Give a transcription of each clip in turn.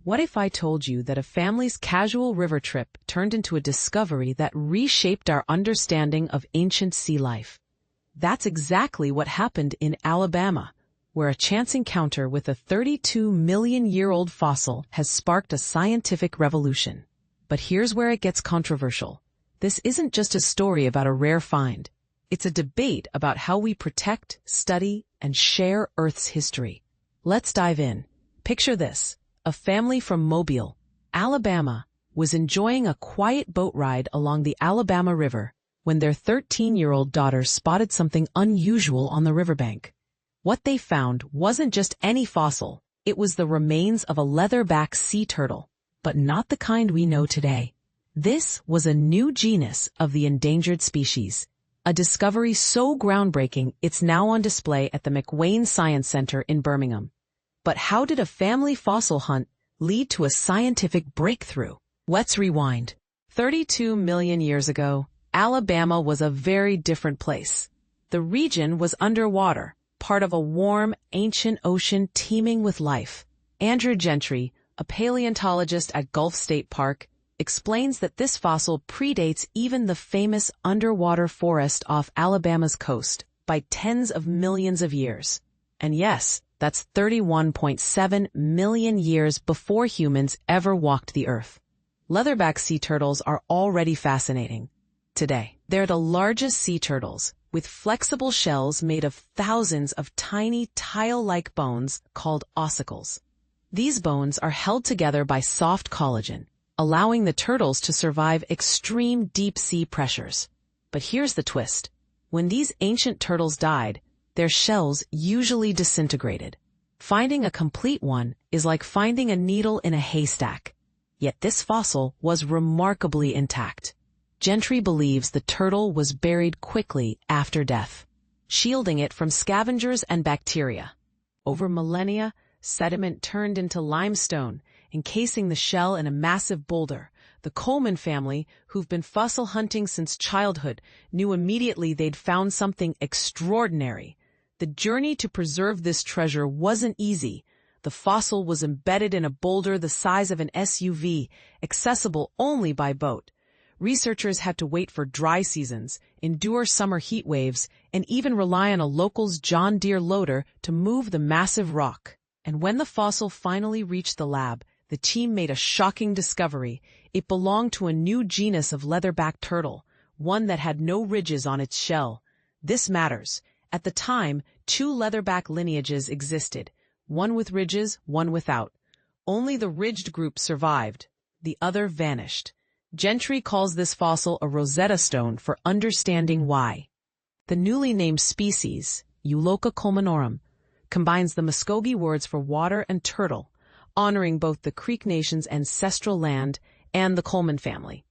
What if I told you that a family's casual river trip turned into a discovery that reshaped our understanding of ancient sea life? That's exactly what happened in Alabama, where a chance encounter with a 32-million-year-old fossil has sparked a scientific revolution. But here's where it gets controversial. This isn't just a story about a rare find. It's a debate about how we protect, study, and share Earth's history. Let's dive in. Picture this. A family from Mobile, Alabama, was enjoying a quiet boat ride along the Alabama River when their 13-year-old daughter spotted something unusual on the riverbank. What they found wasn't just any fossil, it was the remains of a leatherback sea turtle, but not the kind we know today. This was a new genus of the endangered species, a discovery so groundbreaking it's now on display at the McWane Science Center in Birmingham. But how did a family fossil hunt lead to a scientific breakthrough? Let's rewind. 32 million years ago, Alabama was a very different place. The region was underwater, part of a warm, ancient ocean teeming with life. Andrew Gentry, a paleontologist at Gulf State Park, explains that this fossil predates even the famous underwater forest off Alabama's coast by tens of millions of years. And yes, that's 31.7 million years before humans ever walked the earth. Leatherback sea turtles are already fascinating. Today, they're the largest sea turtles, with flexible shells made of thousands of tiny tile-like bones called ossicles. These bones are held together by soft collagen, allowing the turtles to survive extreme deep-sea pressures. But here's the twist. When these ancient turtles died, their shells usually disintegrated. Finding a complete one is like finding a needle in a haystack. Yet this fossil was remarkably intact. Gentry believes the turtle was buried quickly after death, shielding it from scavengers and bacteria. Over millennia, sediment turned into limestone, encasing the shell in a massive boulder. The Coleman family, who've been fossil hunting since childhood, knew immediately they'd found something extraordinary. The journey to preserve this treasure wasn't easy. The fossil was embedded in a boulder the size of an SUV, accessible only by boat. Researchers had to wait for dry seasons, endure summer heat waves, and even rely on a local's John Deere loader to move the massive rock. And when the fossil finally reached the lab, the team made a shocking discovery. It belonged to a new genus of leatherback turtle, one that had no ridges on its shell. This matters. At the time, two leatherback lineages existed, one with ridges, one without. Only the ridged group survived. The other vanished. Gentry calls this fossil a Rosetta Stone for understanding why. The newly named species, Euloca culminorum, combines the Muscogee words for water and turtle, honoring both the Creek Nation's ancestral land and the Coleman family.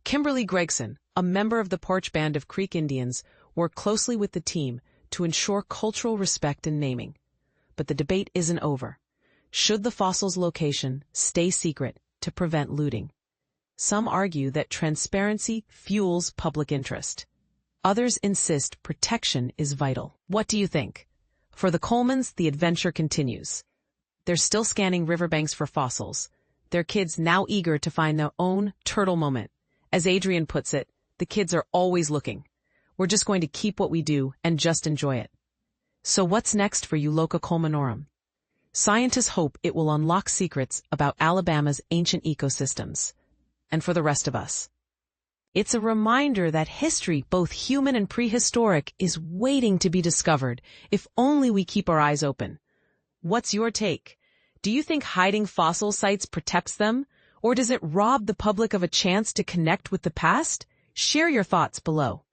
Kimberly Gregson, a member of the Porch Band of Creek Indians, worked closely with the team to ensure cultural respect in naming. But the debate isn't over. Should the fossil's location stay secret to prevent looting? Some argue that transparency fuels public interest. Others insist protection is vital. What do you think? For the Colemans, the adventure continues. They're still scanning riverbanks for fossils, their kids now eager to find their own turtle moment. As Adrian puts it, the kids are always looking. We're just going to keep what we do and just enjoy it. So what's next for Euloca culminorum? Scientists hope it will unlock secrets about Alabama's ancient ecosystems. And for the rest of us, it's a reminder that history, both human and prehistoric, is waiting to be discovered if only we keep our eyes open. What's your take? Do you think hiding fossil sites protects them, or does it rob the public of a chance to connect with the past? Share your thoughts below.